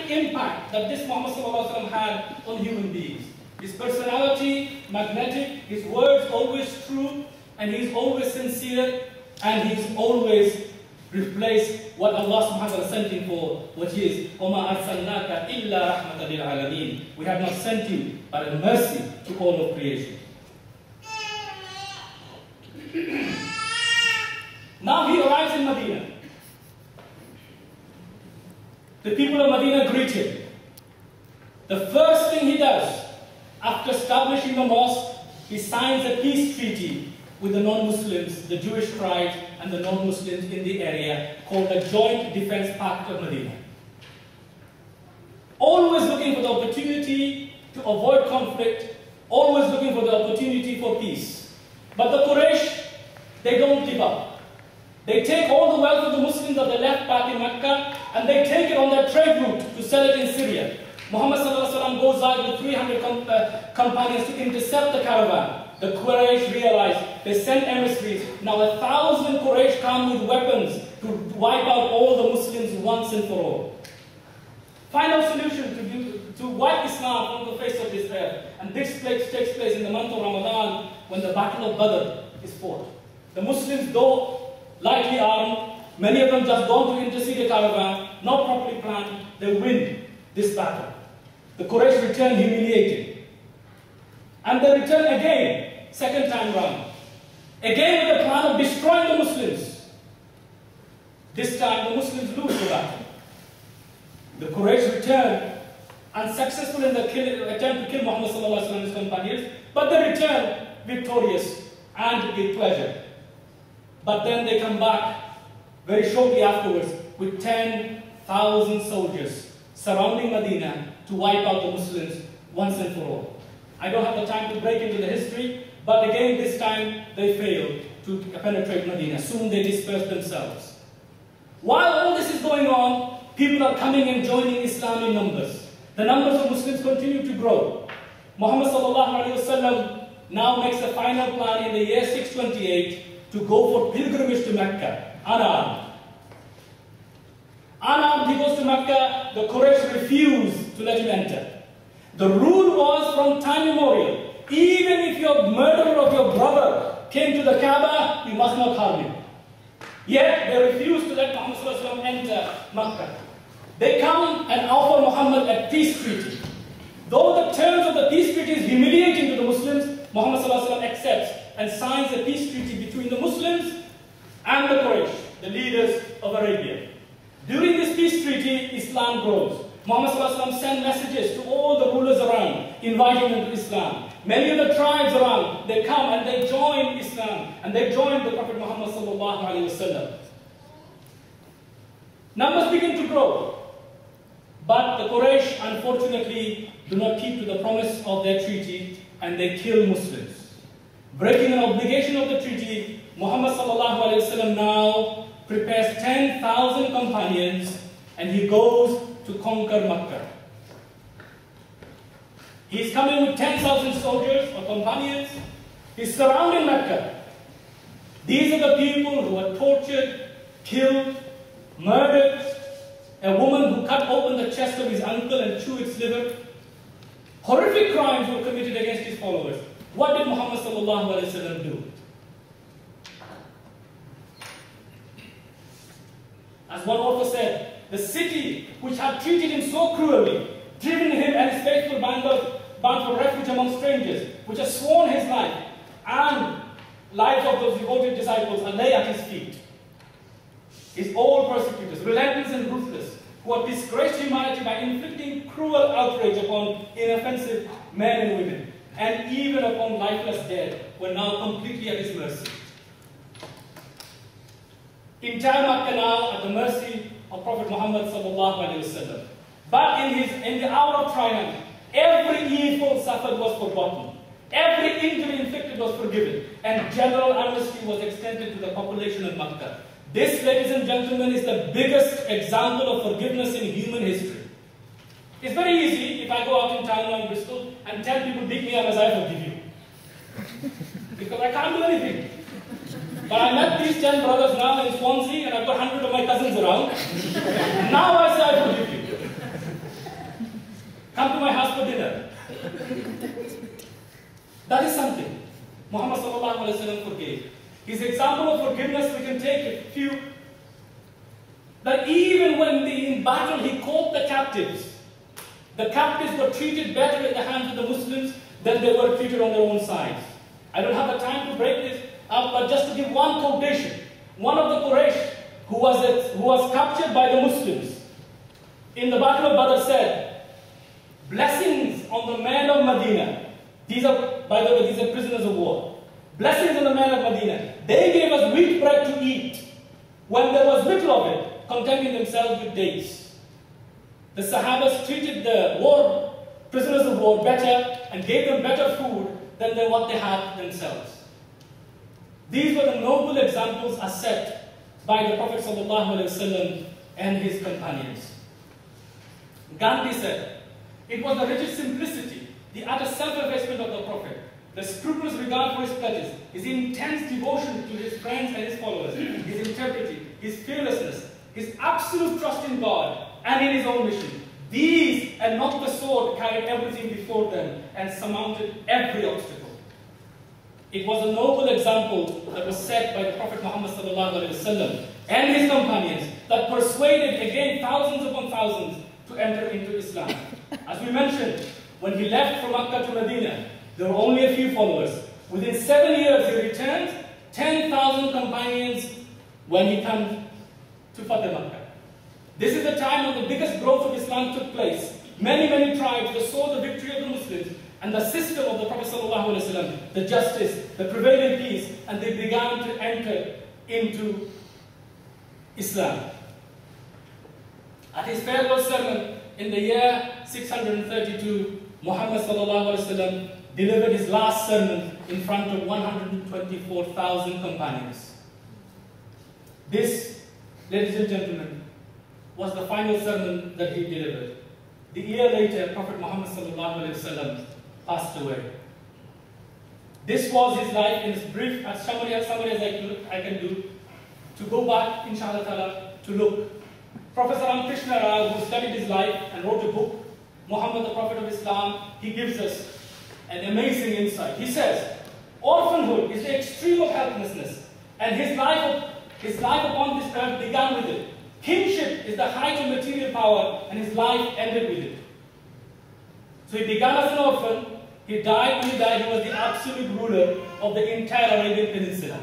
dramatic impact that this Muhammad ﷺ had on human beings. His personality, magnetic, his words always true, and he's always sincere, and he's always replaced what Allah subhanahu wa ta'ala sent him for, which is وَمَا أَرْسَلْنَاكَ إِلَّا رَحْمَةً لِلْعَالَمِينَ. We have not sent you but a mercy to all of creation. Now he arrives in Medina. The people of Medina greet him. The first thing he does, after establishing the mosque, he signs a peace treaty with the non-Muslims, the Jewish tribes, and the non-Muslims in the area, called the Joint Defense Pact of Medina. Always looking for the opportunity to avoid conflict, always looking for the opportunity for peace. But the Quraysh, they don't give up. They take all the wealth of the Muslims that they left back in Mecca, and they take it on their trade route to sell it in Syria. Muhammad ﷺ goes out with 300 companions to intercept the caravan. The Quraysh realized, they sent emissaries. Now 1,000 Quraysh come with weapons to wipe out all the Muslims once and for all. Final solution to wipe Islam from the face of this earth. And this takes place in the month of Ramadan, when the Battle of Badr is fought. The Muslims, though lightly armed, many of them just gone to intercede a caravan, not properly planned, they win this battle. The Quraysh return humiliated. And they return again, second time round. Again with the plan of destroying the Muslims. This time the Muslims lose the battle. The Quraysh return unsuccessful in the attempt to kill Muhammad ﷺ and his companions, but they return victorious and with pleasure. But then they come back very shortly afterwards with 10,000 soldiers surrounding Medina to wipe out the Muslims once and for all. I don't have the time to break into the history, but again this time they failed to penetrate Medina. Soon they dispersed themselves. While all this is going on, people are coming and joining Islam in numbers. The numbers of Muslims continue to grow. Muhammad ﷺ now makes the final plan in the year 628 to go for pilgrimage to Mecca, unarmed. Unarmed, he goes to Mecca, the Quraysh refuse to let him enter. The rule was from time immemorial, even if your murderer of your brother came to the Kaaba, you must not harm him. Yet they refuse to let Muhammad ﷺ enter Mecca. They come and offer Muhammad a peace treaty. Though the terms of the peace treaty is humiliating to the Muslims, Muhammad ﷺ accepts and signs a peace treaty between the Muslims and the Quraysh, the leaders of Arabia. During this peace treaty, Islam grows. Muhammad ﷺ sent messages to all the rulers around, inviting them to Islam. Many of the tribes around, they come and they join Islam, and they join the Prophet Muhammad ﷺ. Numbers begin to grow. But the Quraysh, unfortunately, do not keep to the promise of their treaty, and they kill Muslims. Breaking an obligation of the treaty, Muhammad ﷺ now prepares 10,000 companions, and he goes to conquer Mecca. He's coming with 10,000 soldiers or companions. He's surrounding Mecca. These are the people who were tortured, killed, murdered. A woman who cut open the chest of his uncle and chewed its liver. Horrific crimes were committed against his followers. What did Muhammad ﷺ do? As one author said, the city which had treated him so cruelly, driven him and his faithful band for refuge among strangers, which has sworn his life and lives of those devoted disciples, and lay at his feet, is all persecutors, relentless and ruthless, who have disgraced humanity by inflicting cruel outrage upon inoffensive men and women, and even upon lifeless dead, were now completely at his mercy. Entire Makkah now at the mercy of Prophet Muhammad ﷺ. But in the hour of triumph, every evil suffered was forgotten. Every injury inflicted was forgiven, and general amnesty was extended to the population of Makkah. This, ladies and gentlemen, is the biggest example of forgiveness in human history. It's very easy if I go out in town now in Bristol and tell people, beat me up as I forgive you. Because I can't do anything. But I met these 10 brothers now in Swansea, and I've got 100 of my cousins around. Now I say I forgive you. Come to my house for dinner. That is something Muhammad sallallahu alaihi wasallam forgave. His example of forgiveness, we can take a few. That even when in battle he caught the captives were treated better in the hands of the Muslims than they were treated on their own sides. I don't have the time to break this up, but just to give one quotation. One of the Quraysh who was captured by the Muslims in the Battle of Badr said, blessings on the men of Medina. These are, by the way, these are prisoners of war. Blessings on the men of Medina. They gave us wheat bread to eat when there was little of it, contenting themselves with dates. The Sahabas treated the prisoners of war better and gave them better food than what they had themselves. These were the noble examples as set by the Prophet ﷺ and his companions. Gandhi said, it was the rigid simplicity, the utter self-effacement of the Prophet, the scrupulous regard for his pledges, his intense devotion to his friends and his followers, his integrity, his fearlessness, his absolute trust in God and in his own mission. These, and not the sword, carried everything before them and surmounted every obstacle. It was a noble example that was set by the Prophet Muhammad ﷺ and his companions that persuaded again thousands upon thousands to enter into Islam. As we mentioned, when he left from Makkah to Medina, there were only a few followers. Within 7 years, he returned 10,000 companions when he came to Fateh Makkah. This is the time when the biggest growth of Islam took place. Many tribes they saw the victory of the Muslims and the system of the Prophet ﷺ, the justice, the prevailing peace, and they began to enter into Islam. At his farewell sermon in the year 632, Muhammad ﷺ delivered his last sermon in front of 124,000 companions. This, ladies and gentlemen, was the final sermon that he delivered. The year later, Prophet Muhammad ﷺ passed away. This was his life in as brief as summary as I can do. To go back, inshallah ta'ala, to look. Professor Krishna Rao, who studied his life and wrote a book, Muhammad, the Prophet of Islam, he gives us an amazing insight. He says, orphanhood is the extreme of helplessness, and his life upon this earth began with it. Kingship is the height of material power, and his life ended with it. So he began as an orphan. He died. When he died, he was the absolute ruler of the entire Arabian Peninsula.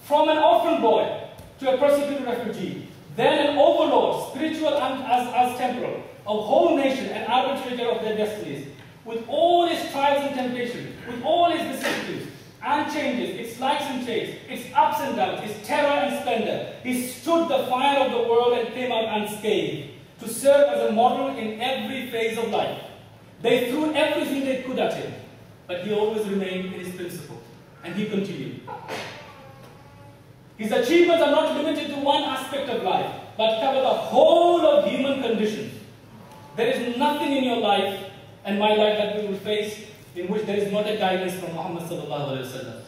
From an orphan boy to a persecuted refugee, then an overlord, spiritual and as temporal, of whole nation and arbitrator of their destinies, with all its trials and temptations, with all its vicissitudes and changes, its likes and shades, its ups and downs, its terror and splendor, he stood the fire of the world and came out unscathed, to serve as a model in every phase of life. They threw everything they could at him, but he always remained in his principle, and he continued. His achievements are not limited to one aspect of life, but cover the whole of human conditions. There is nothing in your life and my life that we will face in which there is not a guidance from Muhammad sallallahu alaihi wasallam.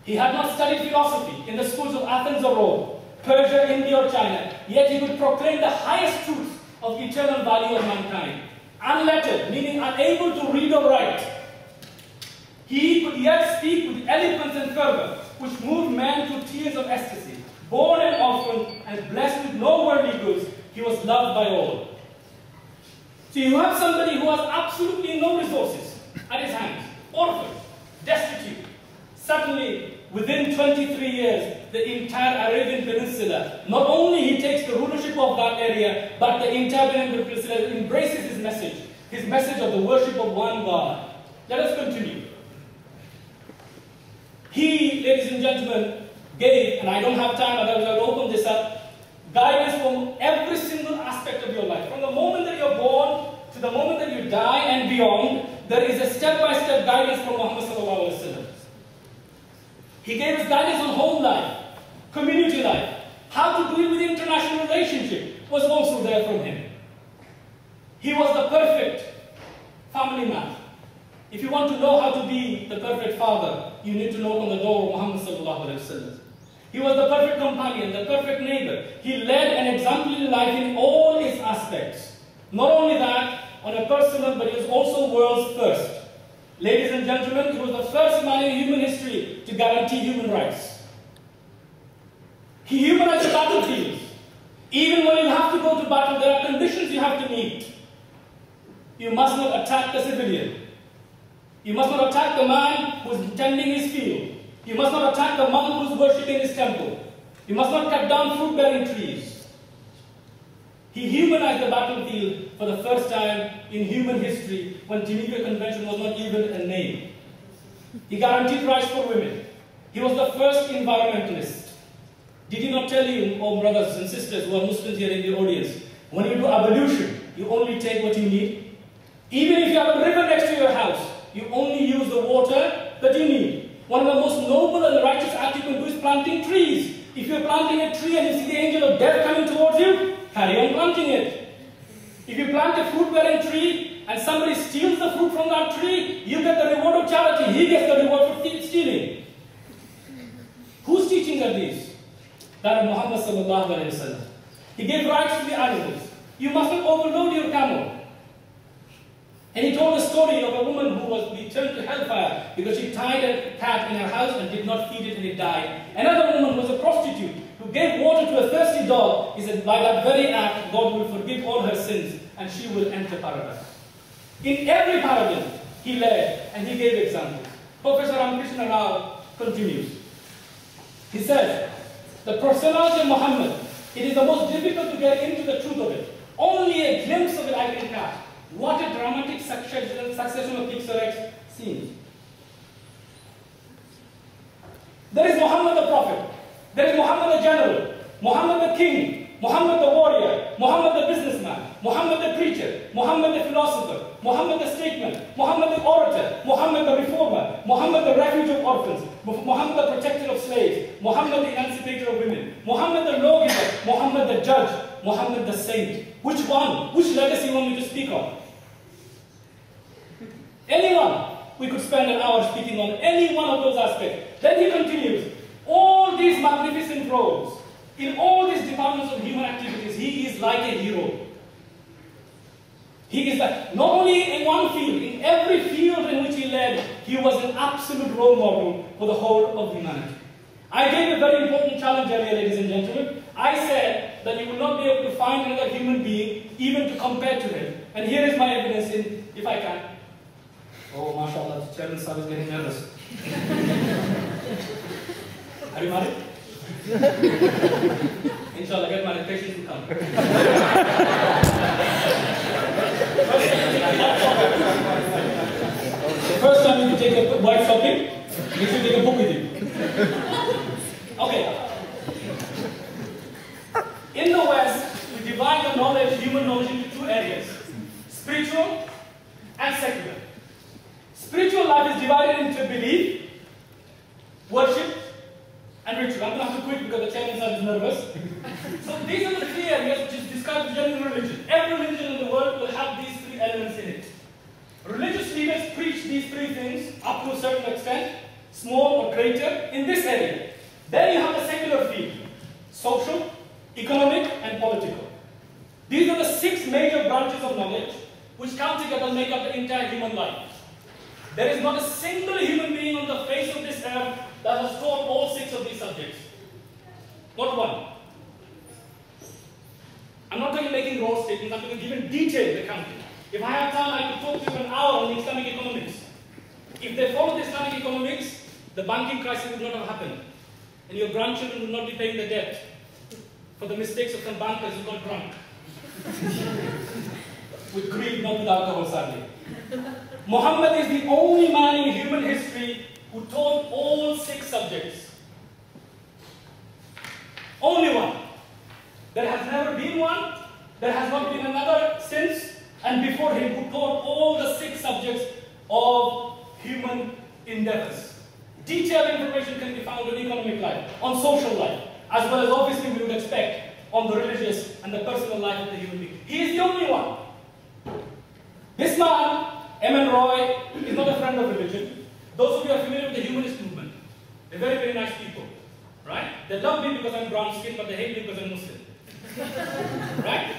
He had not studied philosophy in the schools of Athens or Rome, Persia, India or China, yet he could proclaim the highest truths of eternal value of mankind. Unlettered, meaning unable to read or write, he could yet speak with eloquence and fervor, which moved men to tears of ecstasy. Born an orphan and blessed with no worldly goods, he was loved by all. So you have somebody who has absolutely no resources at his hands, orphan, destitute. Suddenly, within 23 years, the entire Arabian Peninsula, not only he takes the rulership of that area, but the entire Arabian Peninsula embraces his message of the worship of one God. Let us continue. He, ladies and gentlemen, gave, and I don't have time, otherwise I will open this up, guidance from every single aspect of your life. From the moment that you're born to the moment that you die and beyond, there is a step-by-step guidance from Muhammad sallallahu alaihi wasallam. He gave us guidance on home life, community life, how to deal with international relationship was also there from him. He was the perfect family man. If you want to know how to be the perfect father, you need to knock on the door of Muhammad sallallahu alaihi wasallam. He was the perfect companion, the perfect neighbor. He led an exemplary life in all its aspects. Not only that, on a personal, but he was also world's first. Ladies and gentlemen, he was the first man in human history to guarantee human rights. He humanized the battlefields. Even when you have to go to battle, there are conditions you have to meet. You must not attack the civilian. You must not attack the man who is tending his field. You must not attack the monk who is worshipping his temple. You must not cut down fruit-bearing trees. He humanized the battlefield for the first time in human history when Geneva Convention was not even a name. He guaranteed rights for women. He was the first environmentalist. Did he not tell you, oh brothers and sisters who are Muslims here in the audience, when you do ablution, you only take what you need? Even if you have a river next to your house, you only use the water that you need. One of the most noble and righteous acts you can do is planting trees. If you're planting a tree and you see the angel of death coming towards you, carry on planting it. If you plant a fruit-bearing tree and somebody steals the fruit from that tree, you get the reward of charity. He gets the reward for stealing. Whose teachings are these? That of Muhammad sallallahu alayhi wa sallam. He gave rights to the animals. You mustn't overload your camel. And he told a story of a woman who was returned to hellfire because she tied a cat in her house and did not feed it and it died. Another woman was a prostitute who gave water to a thirsty dog. He said, by that very act, God will forgive all her sins and she will enter paradise. In every parable, he led and he gave examples. Professor Ramakrishna Rao continues. He says, the personality of Muhammad, it is the most difficult to get into the truth of it. Only a glimpse of it I can catch. What a dramatic succession of picturesque scenes. There is Muhammad the Prophet. There is Muhammad the General. Muhammad the King. Muhammad the Warrior. Muhammad the Businessman. Muhammad the Preacher. Muhammad the Philosopher. Muhammad the Statesman. Muhammad the Orator. Muhammad the Reformer. Muhammad the Refuge of Orphans. Muhammad the Protector of Slaves. Muhammad the Emancipator of Women. Muhammad the Lawgiver. Muhammad the Judge. Muhammad the Saint. Which one? Which legacy you want me to speak of? Anyone. We could spend an hour speaking on any one of those aspects. Then he continues. All these magnificent roles, in all these departments of human activities, he is like a hero. He is like, not only in one field, in every field in which he led, he was an absolute role model for the whole of humanity. I gave a very important challenge earlier, ladies and gentlemen. I said that you will not be able to find another human being even to compare to him. And here is my evidence, if I can. Oh, mashallah, the chairman sir is getting nervous. Are you married? Inshallah, get married, patients will come. First time you take a wife shopping, you should take a book with you. Okay. In the West, we divide the knowledge, human knowledge, into two areas: spiritual and secular. Spiritual life is divided into belief, worship, and ritual. I'm going to have to quit because the chairman sir is nervous. So these are the three areas which is described as general religion. Every religion in the world will have these three elements in it. Religious leaders preach these three things up to a certain extent, small or greater, in this area. Then you have the secular field: social, economic, and political. These are the 6 major branches of knowledge which come together and make up the entire human life. There is not a single human being on the face of this earth that has taught all 6 of these subjects. Not one. I'm not talking making raw statements, I'm talking giving detailed accounting. If I have time, I could talk to you for an hour on Islamic economics. If they followed Islamic economics, the banking crisis would not have happened. And your grandchildren would not be paying the debt for the mistakes of some bankers who got drunk. With greed, not with alcohol, sadly. Muhammad is the only man in human history who taught all 6 subjects. Only one. There has never been one, there has not been another since and before him who taught all the 6 subjects of human endeavors. Detailed information can be found on economic life, on social life, as well as obviously we would expect on the religious and the personal life of the human being. He is the only one. This man, M.N. Roy, is not a friend of religion. Those of you are familiar with the humanist movement. They're very, very nice people. Right? They love me because I'm brown skinned, but they hate me because I'm Muslim. Right?